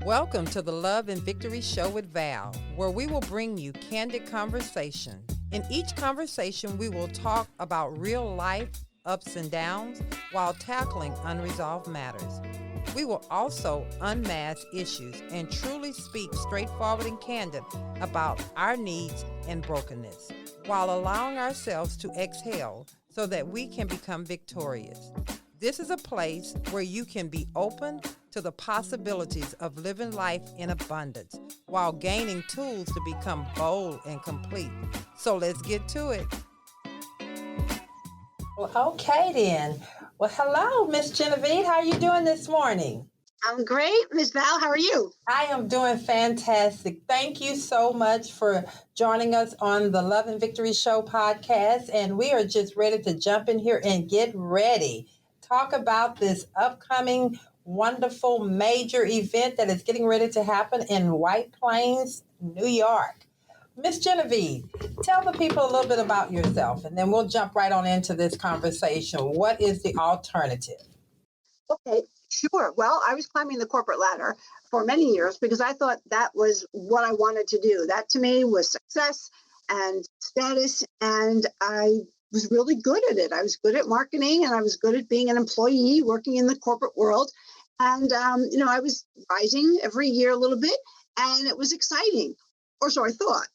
Welcome to the Love and Victory Show with Val, where we will bring you candid conversation. In each conversation, we will talk about real life ups and downs while tackling unresolved matters. We will also unmask issues and truly speak straightforward and candid about our needs and brokenness, while allowing ourselves to exhale so that we can become victorious. This is a place where you can be open to the possibilities of living life in abundance while gaining tools to become bold and complete. So let's get to it. Well, okay then. Well, hello, Miss Genevieve. How are you doing this morning? I'm great, Ms. Val. How are you? I am doing fantastic. Thank you so much for joining us on the Love and Victory Show podcast. And we are just ready to jump in here and get ready. Talk about this upcoming wonderful major event that is getting ready to happen in White Plains, New York. Miss Genevieve, tell the people a little bit about yourself, and then we'll jump right on into this conversation. What is the alternative? Okay, sure. Well, I was climbing the corporate ladder for many years because I thought that was what I wanted to do. That to me was success and status, and I was really good at it. I was good at marketing, and I was good at being an employee working in the corporate world. And, I was rising every year a little bit, and it was exciting, or so I thought.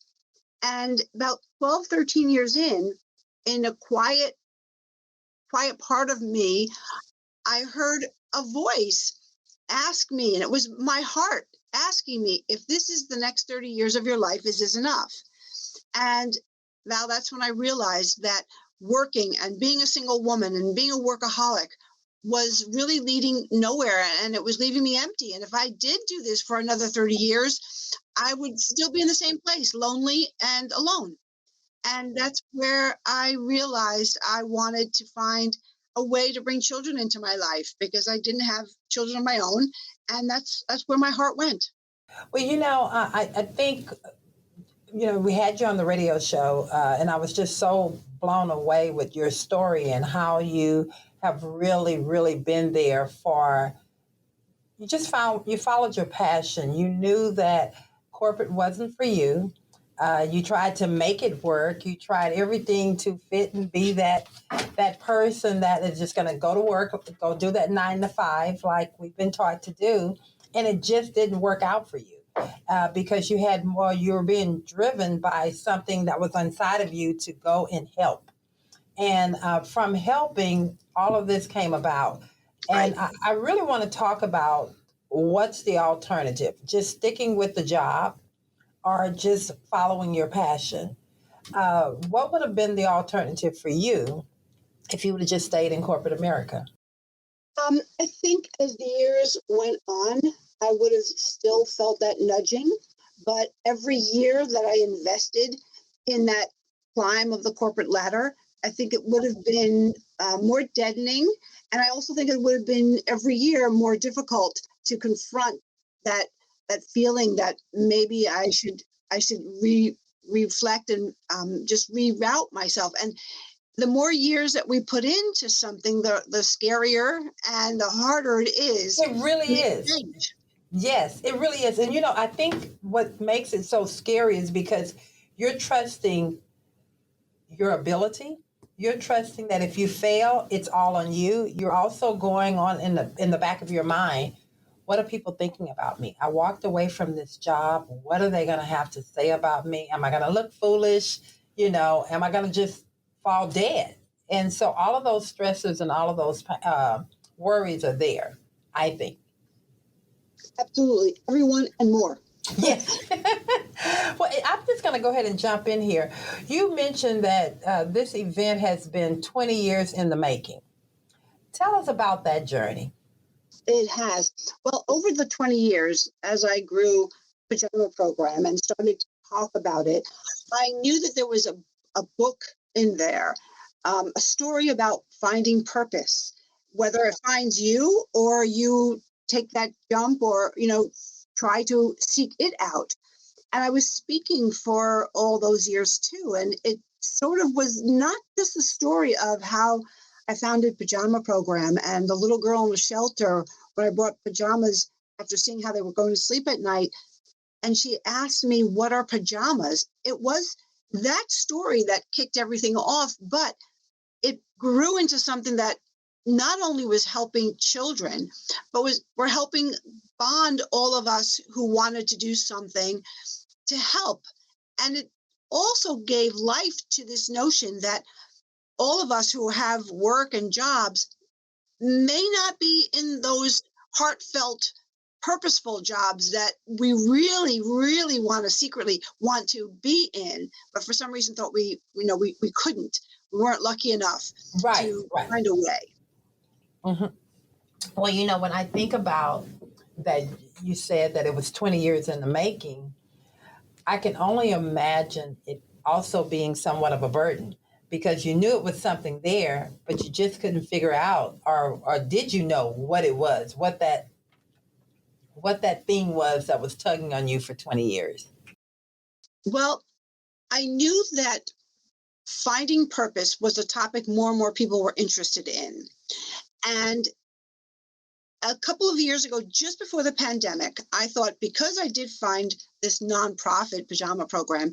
And about 12, 13 years in a quiet part of me, I heard a voice ask me, and it was my heart asking me, if this is the next 30 years of your life, is this enough? And Val, that's when I realized that working and being a single woman and being a workaholic was really leading nowhere, and it was leaving me empty. And if I did do this for another 30 years, I would still be in the same place, lonely and alone. And that's where I realized I wanted to find a way to bring children into my life because I didn't have children of my own. And that's where my heart went. Well, I think we had you on the radio show, and I was just so blown away with your story and how you have really, really been there you followed your passion. You knew that corporate wasn't for you. You tried to make it work. You tried everything to fit and be that person that is just going to go to work, go do that 9 to 5 like we've been taught to do. And it just didn't work out for you. Because you were being driven by something that was inside of you to go and help. And from helping, all of this came about. And I really want to talk about what's the alternative, just sticking with the job or just following your passion. What would have been the alternative for you if you would have just stayed in corporate America? I think as the years went on, I would have still felt that nudging. But every year that I invested in that climb of the corporate ladder, I think it would have been more deadening. And I also think it would have been every year more difficult to confront that feeling that maybe I should reflect and just reroute myself. And the more years that we put into something, the scarier and the harder it is. It really is. Yes, it really is. And, I think what makes it so scary is because you're trusting your ability. You're trusting that if you fail, it's all on you. You're also going on in the back of your mind, what are people thinking about me? I walked away from this job. What are they going to have to say about me? Am I going to look foolish? Am I going to just fall dead? And so all of those stresses and all of those worries are there, I think. Absolutely. Everyone and more. Yes. Well, I'm just going to go ahead and jump in here. You mentioned that this event has been 20 years in the making. Tell us about that journey. It has. Well, over the 20 years, as I grew Pajama Program and started to talk about it, I knew that there was a book in there, a story about finding purpose, whether it finds you or you take that jump or, try to seek it out. And I was speaking for all those years too. And it sort of was not just the story of how I founded Pajama Program and the little girl in the shelter when I brought pajamas after seeing how they were going to sleep at night. And she asked me, what are pajamas? It was that story that kicked everything off, but it grew into something that not only was helping children, but we're helping bond all of us who wanted to do something to help. And it also gave life to this notion that all of us who have work and jobs may not be in those heartfelt, purposeful jobs that we really, really secretly want to be in, but for some reason thought we couldn't. We weren't lucky enough Right, to right. find a way. Hmm. Well, when I think about that, you said that it was 20 years in the making. I can only imagine it also being somewhat of a burden because you knew it was something there, but you just couldn't figure out, or did you know what it was, what that thing was that was tugging on you for 20 years? Well, I knew that finding purpose was a topic more and more people were interested in. And a couple of years ago, just before the pandemic, I thought because I did find this nonprofit pajama program,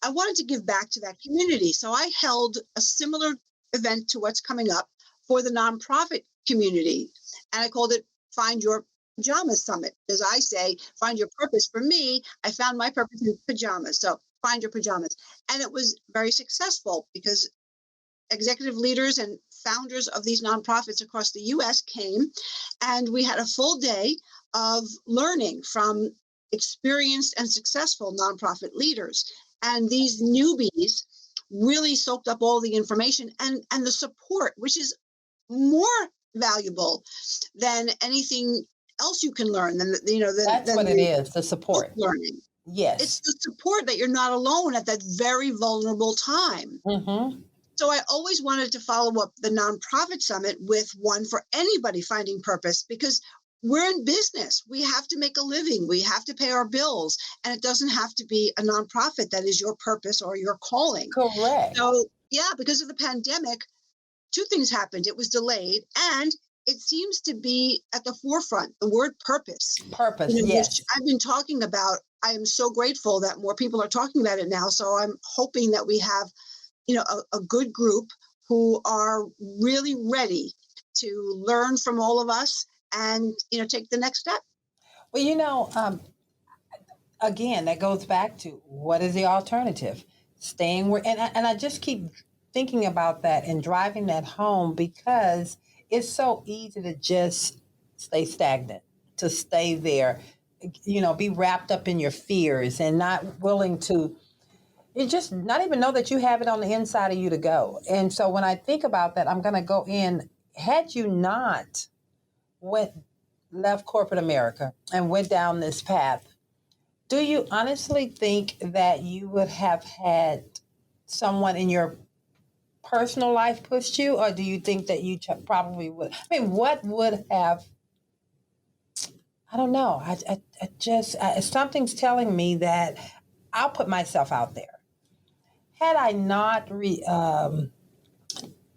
I wanted to give back to that community. So I held a similar event to what's coming up for the nonprofit community. And I called it Find Your Pajamas Summit. As I say, find your purpose. For me, I found my purpose in pajamas. So find your pajamas. And it was very successful because executive leaders and founders of these nonprofits across the US came, and we had a full day of learning from experienced and successful nonprofit leaders. And these newbies really soaked up all the information and the support, which is more valuable than anything else you can learn That's than what it the is, the book support. learning. It's Yes. the support that you're not alone at that very vulnerable time. Mm-hmm. So I always wanted to follow up the nonprofit summit with one for anybody finding purpose because we're in business. We have to make a living. We have to pay our bills. And it doesn't have to be a nonprofit that is your purpose or your calling. Correct. So, yeah, because of the pandemic, two things happened. It was delayed and it seems to be at the forefront, the word purpose, Purpose, which yes. I've been talking about. I am so grateful that more people are talking about it now. So I'm hoping that we have a good group who are really ready to learn from all of us and, take the next step. Well, again, that goes back to what is the alternative? Staying where, and I just keep thinking about that and driving that home because it's so easy to just stay stagnant, to stay there, be wrapped up in your fears and not willing to, you just not even know that you have it on the inside of you to go. And so when I think about that, I'm going to go in, had you not went, left corporate America and went down this path, do you honestly think that you would have had someone in your personal life pushed you, or do you think that you probably would? I mean, what would have? I don't know. I just something's telling me that I'll put myself out there. Had I not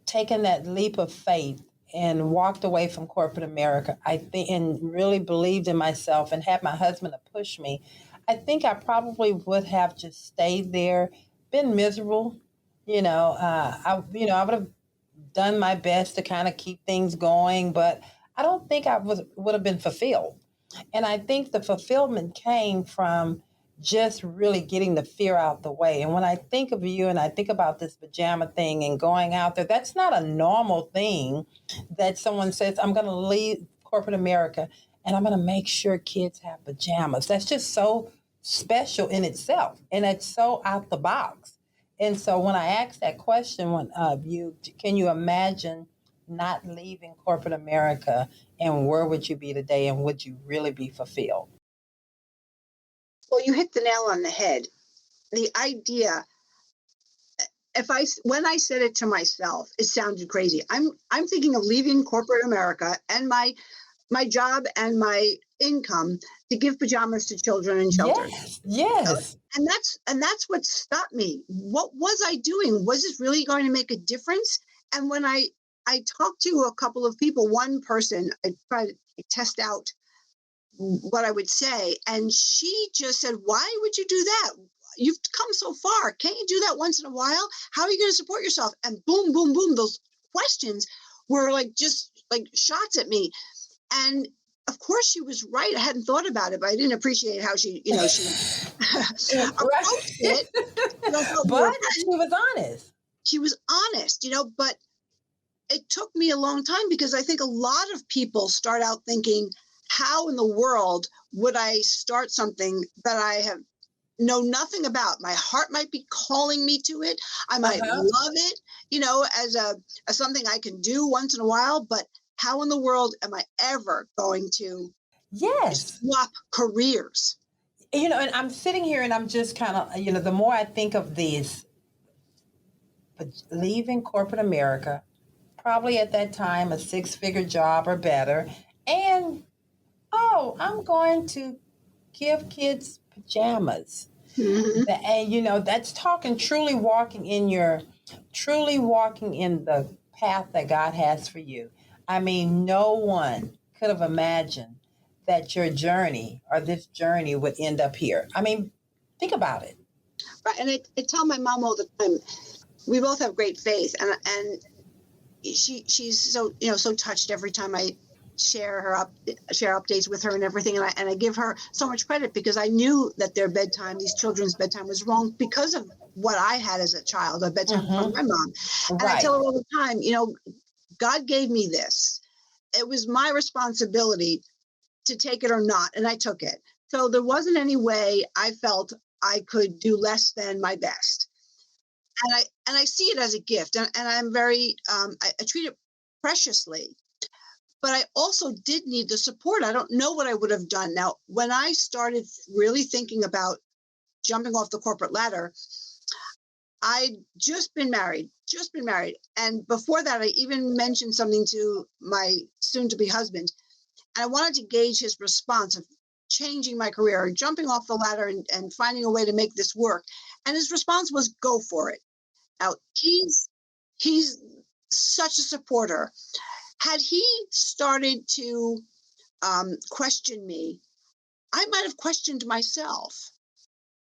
taken that leap of faith and walked away from corporate America, I think, and really believed in myself and had my husband to push me, I think I probably would have just stayed there, been miserable. I would have done my best to kind of keep things going, but I don't think I would have been fulfilled. And I think the fulfillment came from just really getting the fear out the way. And when I think of you and I think about this pajama thing and going out there, that's not a normal thing that someone says, I'm going to leave corporate America and I'm going to make sure kids have pajamas. That's just so special in itself. And it's so out the box. And so when I asked that question, can you imagine not leaving corporate America, and where would you be today, and would you really be fulfilled? Well, you hit the nail on the head. The idea, when I said it to myself, it sounded crazy. I'm thinking of leaving corporate America and my job and my income to give pajamas to children in shelters. Yes, yes. And that's what stopped me. What was I doing? Was this really going to make a difference? And when I talked to a couple of people, one person, I tried to test out what I would say. And she just said, why would you do that? You've come so far. Can't you do that once in a while? How are you going to support yourself? And boom, boom, boom. Those questions were like just like shots at me. And of course she was right. I hadn't thought about it, but I didn't appreciate how she approached it. And I thought we But were she friends. was honest. She was honest, but it took me a long time because I think a lot of people start out thinking, how in the world would I start something that I have know nothing about? My heart might be calling me to it. I might Uh-huh. love it, as something I can do once in a while, but how in the world am I ever going to Yes. swap careers? And I'm sitting here and I'm just kind of, the more I think of these, leaving corporate America, probably at that time a 6-figure job or better, and I'm going to give kids pajamas. Mhm. And that's talking truly walking in the path that God has for you. I mean, no one could have imagined that your journey or this journey would end up here. I mean, think about it. Right. And I tell my mom all the time, we both have great faith, and she's so touched every time I share updates with her and everything, and I give her so much credit because I knew that these children's bedtime was wrong because of what I had as a child, a bedtime from my mom. And I Right. tell her all the time, God gave me this. It was my responsibility to take it or not, and I took it. So there wasn't any way I felt I could do less than my best. And I see it as a gift, and I'm very I treat it preciously. But I also did need the support. I don't know what I would have done. Now, when I started really thinking about jumping off the corporate ladder, I'd just been married. And before that, I even mentioned something to my soon to be husband. And I wanted to gauge his response of changing my career or jumping off the ladder and finding a way to make this work. And his response was, go for it. Now, he's such a supporter. Had he started to question me, I might have questioned myself.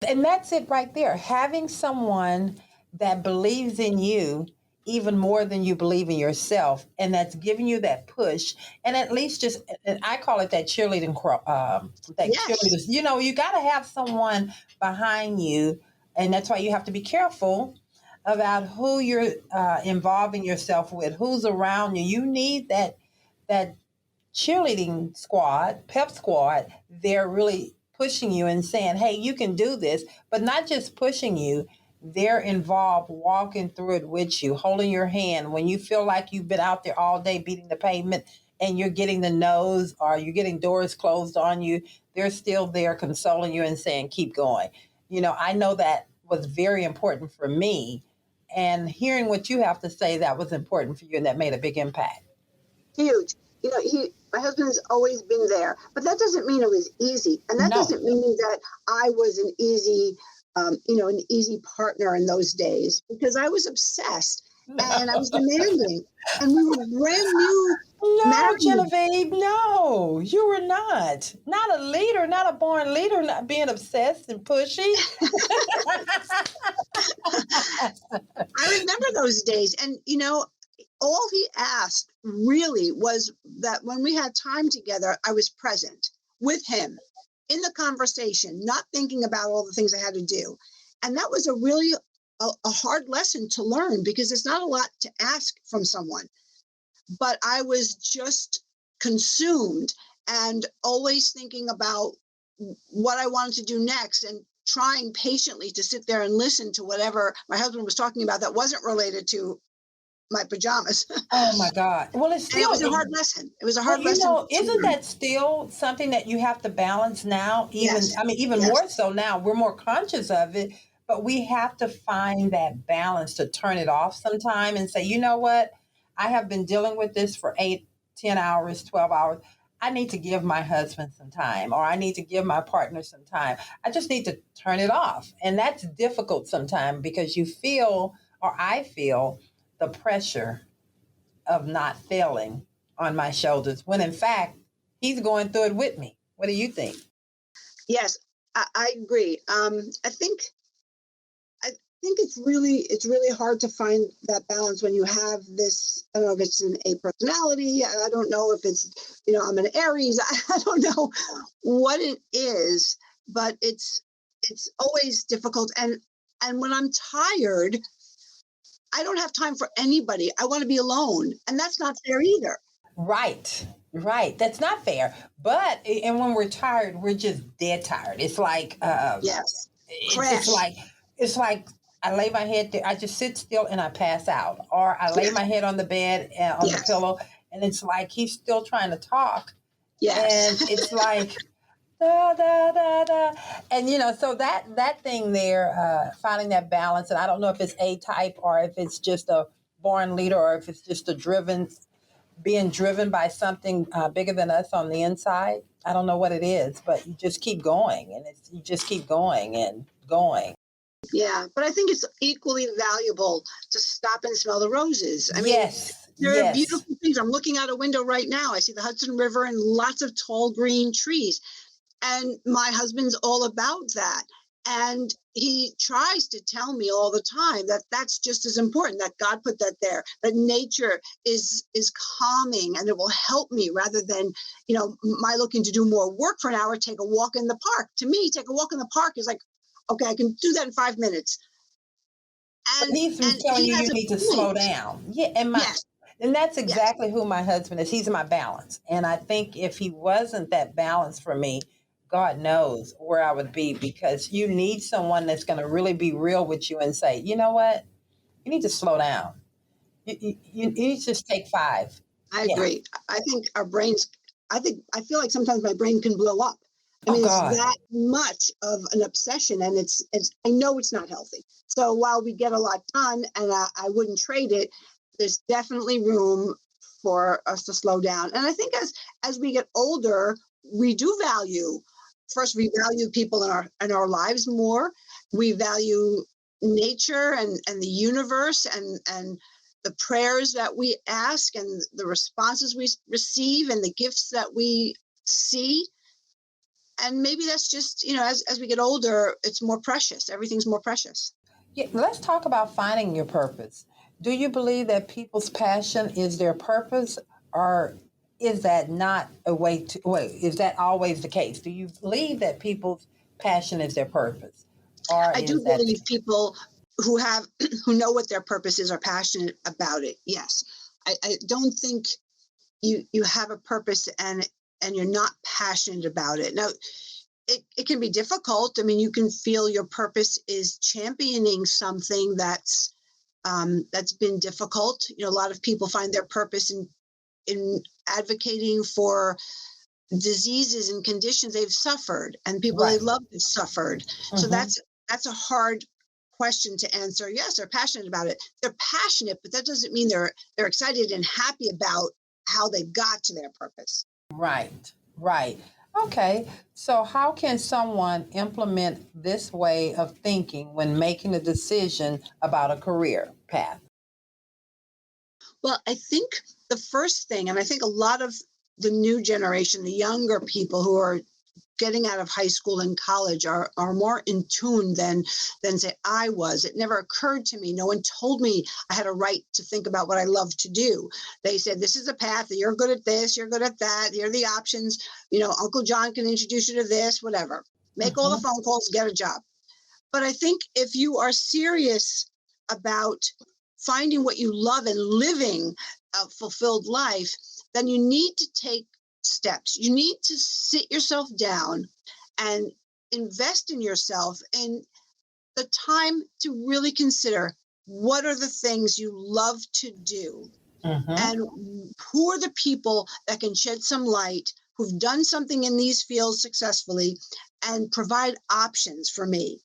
And that's it right there. Having someone that believes in you even more than you believe in yourself, and that's giving you that push, and at least just, and I call it that cheerleading, that Yes. cheerleaders. You got to have someone behind you, and that's why you have to be careful about who you're involving yourself with, who's around you. You need that cheerleading squad, pep squad, they're really pushing you and saying, hey, you can do this, but not just pushing you. They're involved, walking through it with you, holding your hand when you feel like you've been out there all day beating the pavement and you're getting the nose or you're getting doors closed on you. They're still there consoling you and saying, keep going. I know that was very important for me. And hearing what you have to say, that was important for you and that made a big impact. Huge. My husband's always been there, but that doesn't mean it was easy. And that No. doesn't mean that I was an easy partner in those days because I was obsessed and I was demanding. And we were brand new No, married. Genevieve, no, you were not. Not a leader, not a born leader, not being obsessed and pushy. I remember those days. And, all he asked really was that when we had time together, I was present with him in the conversation, not thinking about all the things I had to do. And that was a hard lesson to learn because it's not a lot to ask from someone. But I was just consumed and always thinking about what I wanted to do next and trying patiently to sit there and listen to whatever my husband was talking about that wasn't related to my pajamas. Oh my God. Well, it's And it still, was a hard lesson. It was a but hard lesson to isn't learn. that still something that you have to balance now? Even, Yes. I mean, even Yes. more so now, we're more conscious of it, but we have to find that balance to turn it off sometime and say, you know what? I have been dealing with this for 8, 10 hours, 12 hours. I need to give my husband some time, or I need to give my partner some time. I just need to turn it off. And that's difficult sometimes because you feel, or I feel, the pressure of not failing on my shoulders when in fact he's going through it with me. What do you think? Yes, I agree. I think it's really hard to find that balance when you have this. I don't know if it's an A personality. I don't know if it's, I'm an Aries. I don't know what it is, but it's always difficult. And when I'm tired, I don't have time for anybody. I want to be alone, and that's not fair either. Right, right. That's not fair. But and when we're tired, we're just dead tired. It's like Yes, it's just crash. like it's like I lay my head there, I just sit still and I pass out, or I lay Yes, my head on the bed on the yes, pillow, and it's like he's still trying to talk, and yes. it's like da da da da, and so that thing there, finding that balance, and I don't know if it's A type or if it's just a born leader or if it's just a driven being driven by something bigger than us on the inside. I don't know what it is, but you just keep going, and you just keep going and going. Yeah, but I think it's equally valuable to stop and smell the roses. I mean, Yes, there are yes. beautiful things. I'm looking out a window right now. I see the Hudson River and lots of tall green trees. And my husband's all about that. And he tries to tell me all the time that that's just as important, that God put that there, that nature is calming and it will help me rather than, my looking to do more work for an hour, take a walk in the park. To me, take a walk in the park is like, okay, I can do that in 5 minutes. But And he's and telling he you has you a need to slow point. down. Yeah, Yes, and that's yes. exactly who my husband is. He's my balance. And I think if he wasn't that balance for me, God knows where I would be, because you need someone that's going to really be real with you and say, you know what? You need to slow down. You need to just take five. I Yeah. agree. I think our brains, I feel like sometimes my brain can blow up. I Oh, mean, it's God. that much of an obsession and I know it's not healthy. So while we get a lot done and I wouldn't trade it, there's definitely room for us to slow down. And I think as we get older, we do value, first, we value people in our lives more. We value nature and the universe and the prayers that we ask and the responses we receive and the gifts that we see. And maybe that's just, as we get older, it's more precious. Everything's more precious. Yeah, let's talk about finding your purpose. Do you believe that people's passion is their purpose, or is that not a way to wait? Is that always the case? Do you believe that people's passion is their purpose, or I do is that believe people who have who know what their purpose is are passionate about it. Yes. I don't think you have a purpose and you're not passionate about it. Now, it can be difficult. I mean, you can feel your purpose is championing something that's been difficult. A lot of people find their purpose in advocating for diseases and conditions they've suffered and people they right? love have suffered. So Hmm. that's a hard question to answer. Yes, they're passionate about it. They're passionate, but that doesn't mean they're excited and happy about how they got to their purpose. Right, right. Okay, so how can someone implement this way of thinking when making a decision about a career path? Well, I think the first thing, and I think a lot of the new generation, the younger people who are getting out of high school and college are more in tune than say I was. It never occurred to me. No one told me I had a right to think about what I love to do. They said, this is a path, you're good at this, you're good at that, here are the options. Uncle John can introduce you to this, whatever. Make all the Hmm. phone calls, get a job. But I think if you are serious about finding what you love and living a fulfilled life, then you need to take steps. You need to sit yourself down and invest in yourself in the time to really consider what are the things you love to do Hmm. and who are the people that can shed some light who've done something in these fields successfully and provide options for me.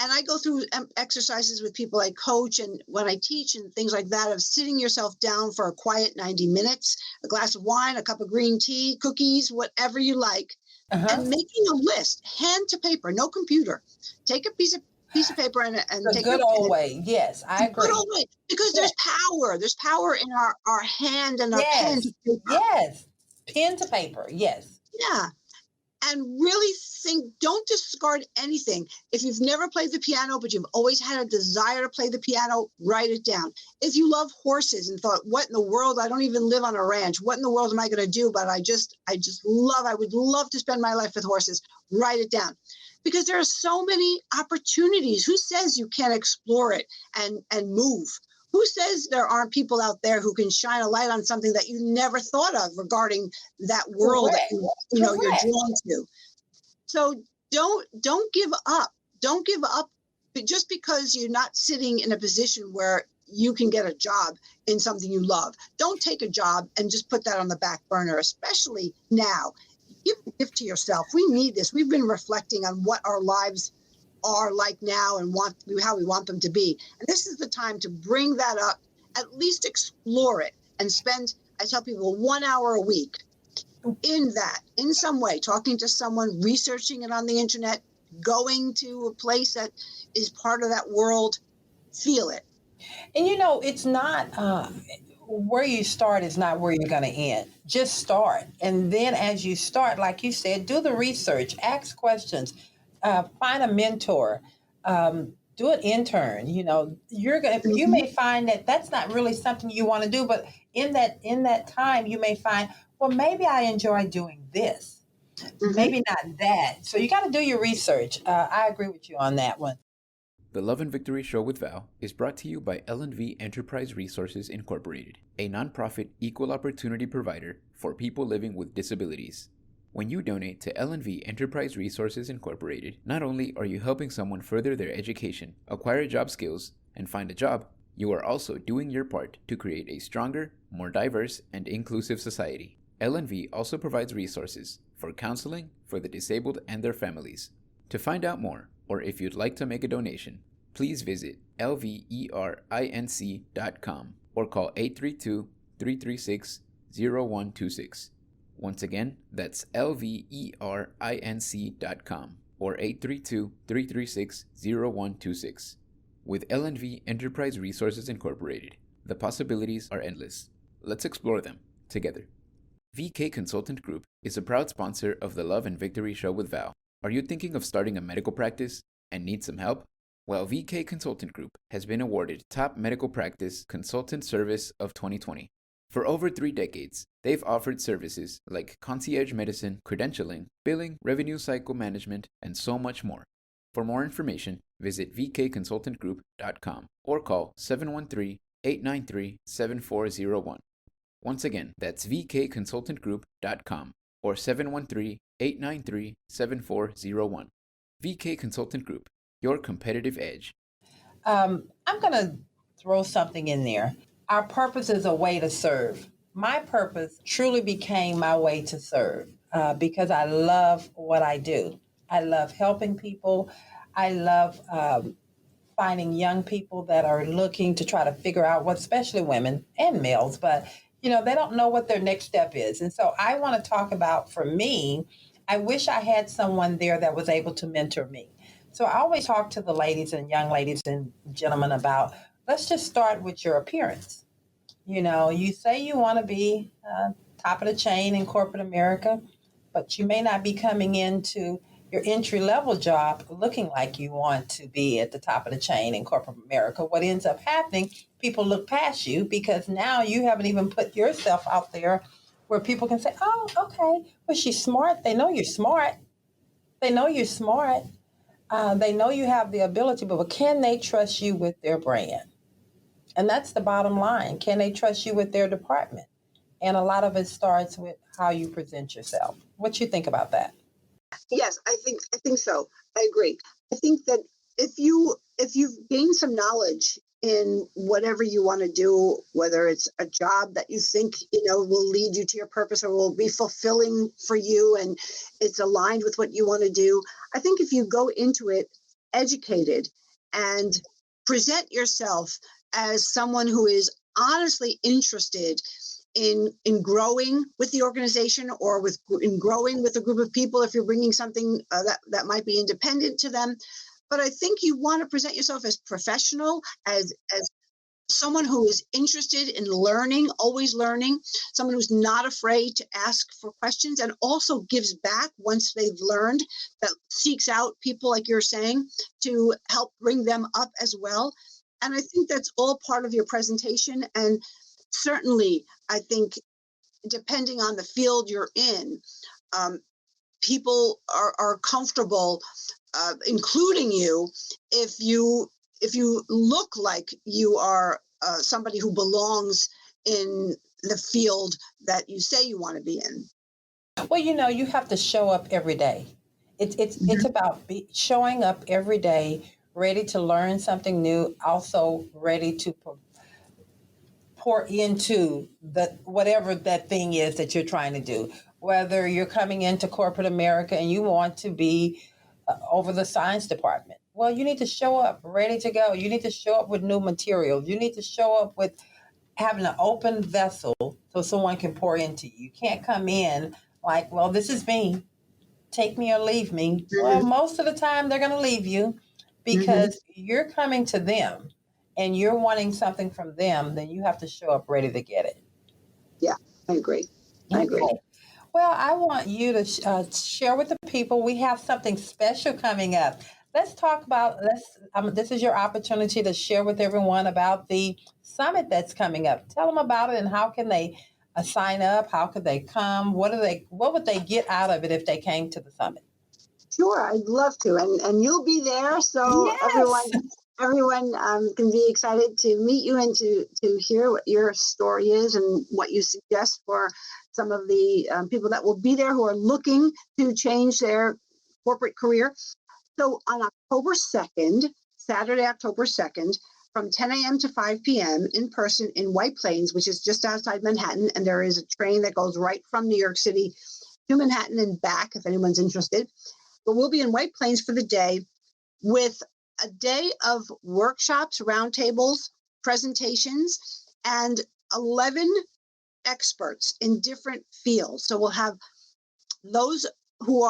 And I go through exercises with people I coach and when I teach and things like that of sitting yourself down for a quiet 90 minutes, a glass of wine, a cup of green tea, cookies, whatever you like, Uh-huh. and making a list, hand to paper, no computer. Take a piece of paper and The take good your old pen. way. Yes, I The good agree. old way, because Yeah. there's power. There's power in our hand and our pen to Yes. paper. Yes. Pen to paper. Yes. Yeah. and really think, don't discard anything. If you've never played the piano, but you've always had a desire to play the piano, write it down. If you love horses and thought, what in the world, I don't even live on a ranch. What in the world am I going to do? But I would love to spend my life with horses. Write it down. Because there are so many opportunities. Who says you can't explore it and move? Who says there aren't people out there who can shine a light on something that you never thought of regarding that world Correct. that you're Correct. drawn to? So don't give up. Don't give up just because you're not sitting in a position where you can get a job in something you love. Don't take a job and just put that on the back burner, especially now. Give a gift to yourself. We need this. We've been reflecting on what our lives are like now and how we want them to be. And this is the time to bring that up, at least explore it, and spend, I tell people, 1 hour a week in that, in some way, talking to someone, researching it on the internet, going to a place that is part of that world. Feel it. And it's not where you start is not where you're going to end. Just start. And then as you start, like you said, do the research, ask questions, find a mentor, do an intern. You may find that that's not really something you want to do, but in that time, you may find, well, maybe I enjoy doing this, maybe not that. So you got to do your research. I agree with you on that one. The Love and Victory Show with Val is brought to you by L&V Enterprise Resources Incorporated, a nonprofit equal opportunity provider for people living with disabilities. When you donate to L&V Enterprise Resources Incorporated, not only are you helping someone further their education, acquire job skills, and find a job, you are also doing your part to create a stronger, more diverse, and inclusive society. L&V also provides resources for counseling for the disabled and their families. To find out more, or if you'd like to make a donation, please visit lverinc.com or call 832-336-0126. Once again, that's lverinc.com or 832-336-0126. With L&V Enterprise Resources Incorporated, the possibilities are endless. Let's explore them together. VK Consultant Group is a proud sponsor of the Love and Victory Show with Val. Are you thinking of starting a medical practice and need some help? Well, VK Consultant Group has been awarded Top Medical Practice Consultant Service of 2020. For over 3 decades, they've offered services like concierge medicine, credentialing, billing, revenue cycle management, and so much more. For more information, visit vkconsultantgroup.com or call 713-893-7401. Once again, that's vkconsultantgroup.com or 713-893-7401. VK Consultant Group, your competitive edge. I'm going to throw something in there. Our purpose is a way to serve. My purpose truly became my way to serve because I love what I do. I love helping people. I love finding young people that are looking to try to figure out what, especially women and males, but they don't know what their next step is. And so I want to talk about, for me, I wish I had someone there that was able to mentor me. So I always talk to the ladies and young ladies and gentlemen about, let's just start with your appearance. You say you want to be top of the chain in corporate America, but you may not be coming into your entry-level job looking like you want to be at the top of the chain in corporate America. What ends up happening, people look past you because now you haven't even put yourself out there where people can say, oh, okay, well, she's smart. They know you're smart. They know you're smart. They know you have the ability, but can they trust you with their brand? And that's the bottom line. Can they trust you with their department? And a lot of it starts with how you present yourself. What you think about that? Yes, I think so. I agree. I think that if you've gained some knowledge in whatever you want to do, whether it's a job that you think will lead you to your purpose or will be fulfilling for you and it's aligned with what you want to do, I think if you go into it educated and present yourself as someone who is honestly interested in growing with the organization or in growing with a group of people, if you're bringing something that might be independent to them. But I think you want to present yourself as professional, as someone who is interested in learning, always learning, someone who's not afraid to ask for questions and also gives back once they've learned, that seeks out people like you're saying to help bring them up as well. And I think that's all part of your presentation. And certainly, I think depending on the field you're in, um, people are comfortable including you if you look like you are somebody who belongs in the field that you say you want to be in. Well, you have to show up every day. It's about showing up every day, ready to learn something new, also ready to pour into the whatever that thing is that you're trying to do. Whether you're coming into corporate America and you want to be over the science department, well, you need to show up ready to go. You need to show up with new materials. You need to show up with having an open vessel so someone can pour into you. You can't come in like, well, this is me. Take me or leave me. Well, Mm-hmm. most of the time they're going to leave you Mm-hmm. because you're coming to them and you're wanting something from them, then you have to show up ready to get it. Yeah, I agree. I agree. Okay. Well, I want you to share with the people. We have something special coming up. Let's talk about this is your opportunity to share with everyone about the summit that's coming up. Tell them about it and how can they sign up? How could they come? What would they get out of it if they came to the summit? Sure, I'd love to, and you'll be there, so Yes. everyone can be excited to meet you and to hear what your story is and what you suggest for some of the people that will be there who are looking to change their corporate career. So on October 2nd, Saturday, October 2nd, from 10 a.m. to 5 p.m. in person in White Plains, which is just outside Manhattan, and there is a train that goes right from New York City to Manhattan and back if anyone's interested. But we'll be in White Plains for the day with a day of workshops, roundtables, presentations, and 11 experts in different fields. So we'll have those who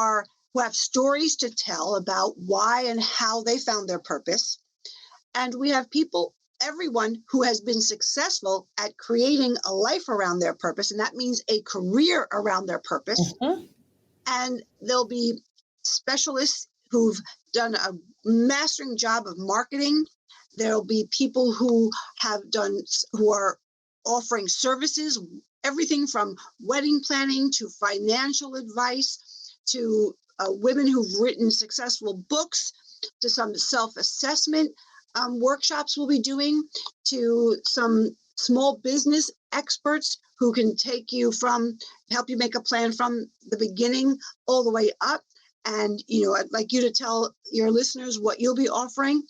have stories to tell about why and how they found their purpose. And we have everyone who has been successful at creating a life around their purpose, and that means a career around their purpose. Mhm. And there'll be specialists who've done a mastering job of marketing. There'll be people who are offering services, everything from wedding planning to financial advice to women who've written successful books to some self-assessment workshops we'll be doing to some small business experts who can help you make a plan from the beginning all the way up. And, I'd like you to tell your listeners what you'll be offering.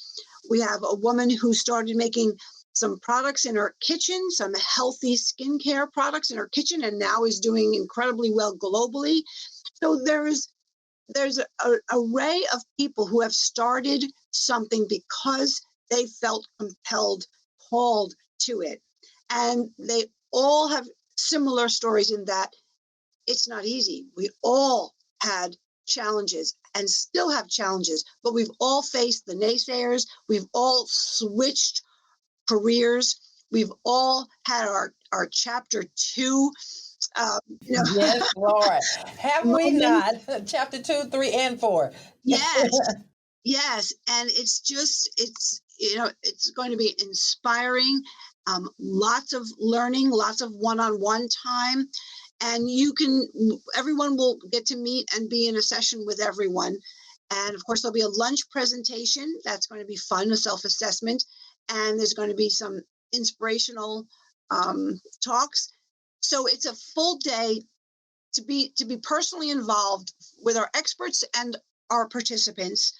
We have a woman who started making some products in her kitchen, some healthy skincare products in her kitchen, and now is doing incredibly well globally. So there's an array of people who have started something because they felt compelled, called to it. And they all have similar stories in that it's not easy. We all had challenges and still have challenges, but we've all faced the naysayers. We've all switched careers. We've all had our chapter two, Yes, Lord. Have we moment. not? Chapter 2, 3, and 4. Yes, yes. And it's going to be inspiring. Lots of learning, lots of one-on-one time. And everyone will get to meet and be in a session with everyone. And of course, there'll be a lunch presentation. That's going to be fun, a self-assessment. And there's going to be some inspirational talks. So it's a full day to be personally involved with our experts and our participants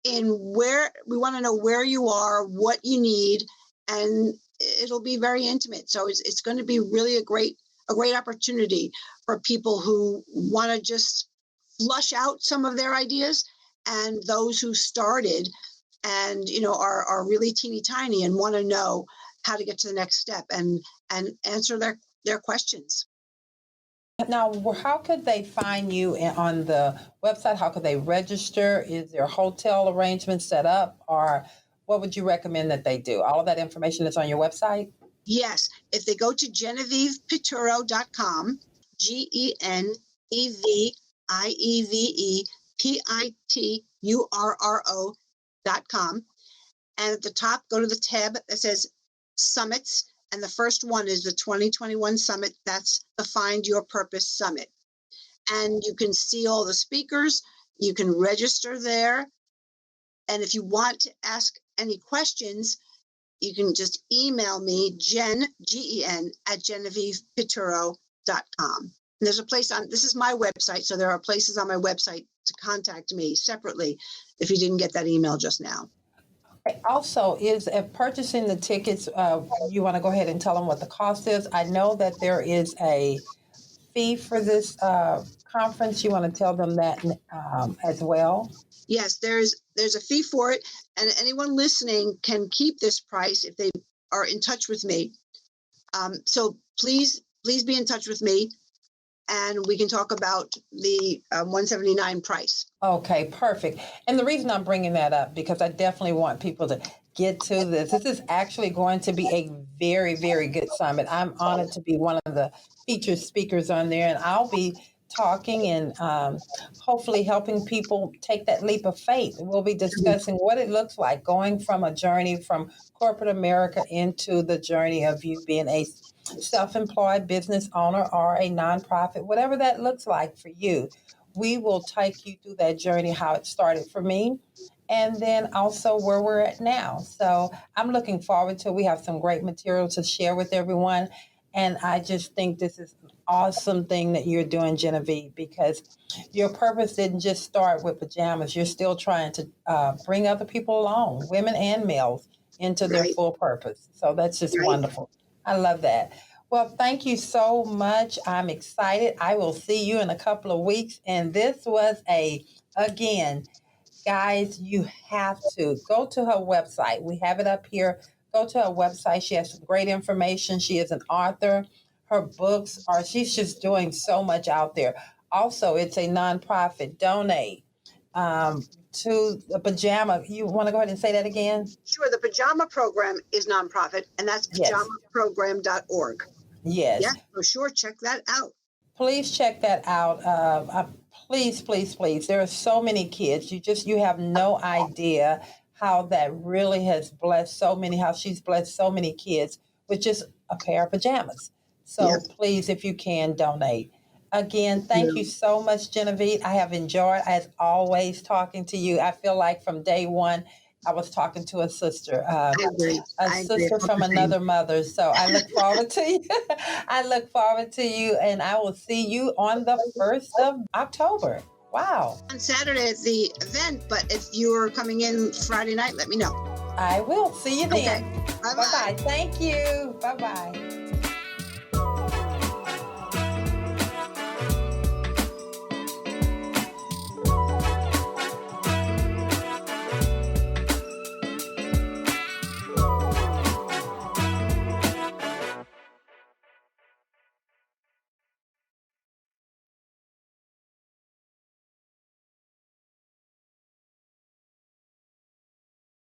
in where we want to know where you are, what you need, and it'll be very intimate. So it's going to be really a great opportunity for people who want to just flush out some of their ideas, and those who started and are really teeny tiny and want to know how to get to the next step and answer their questions. Now, how could they find you on the website? How could they register? Is there hotel arrangements set up? Or what would you recommend that they do? All of that information is on your website? Yes, if they go to GenevievePiturro.com, GenevievePiturro.com, and at the top, go to the tab that says Summits, and the first one is the 2021 Summit. That's the Find Your Purpose Summit. And you can see all the speakers. You can register there. And if you want to ask any questions, you can just email me, Jen, Gen, at GenevievePiturro.com. And there's a place on, this is my website, so there are places on my website to contact me separately if you didn't get that email just now. Also, is purchasing the tickets, you want to go ahead and tell them what the cost is? I know that there is a fee for this conference. You want to tell them that as well? Yes, there's a fee for it, and anyone listening can keep this price if they are in touch with me. So please be in touch with me, and we can talk about the $179 price. Okay, perfect. And the reason I'm bringing that up, because I definitely want people to get to this. This is actually going to be a very, very good summit. I'm honored to be one of the featured speakers on there, and I'll be talking and hopefully helping people take that leap of faith. We'll be discussing what it looks like going from a journey from corporate America into the journey of you being a self-employed business owner or a nonprofit, whatever that looks like for you. We will take you through that journey, how it started for me, and then also where we're at now. So I'm looking forward to it. We have some great material to share with everyone. And I just think this is an awesome thing that you're doing, Genevieve, because your purpose didn't just start with pajamas. You're still trying to bring other people along, women and males, into their full purpose. So that's just wonderful. I love that. Well, thank you so much. I'm excited. I will see you in a couple of weeks. And this was again, guys, you have to go to her website. We have it up here. Go to her website. She has some great information. She is an author. Her books she's just doing so much out there. Also, it's a nonprofit. Donate to the Pajama. You want to go ahead and say that again? Sure. The Pajama Program is nonprofit, and that's pajamaprogram.org. Yes. Yeah, for sure. Check that out. Please check that out. Please, please, please. There are so many kids. You have no idea how that really has blessed so many, how she's blessed so many kids with just a pair of pajamas. So please, if you can, donate. Again, thank you so much, Genevieve. I have enjoyed, as always, talking to you. I feel like from day one, I was talking to a sister, sister from another mother. So I look forward to you. I look forward to you, and I will see you on the 1st of October. Wow. On Saturday at the event, but if you're coming in Friday night, let me know. I will. See you then. Okay. Bye-bye. Bye-bye. Thank you. Bye-bye.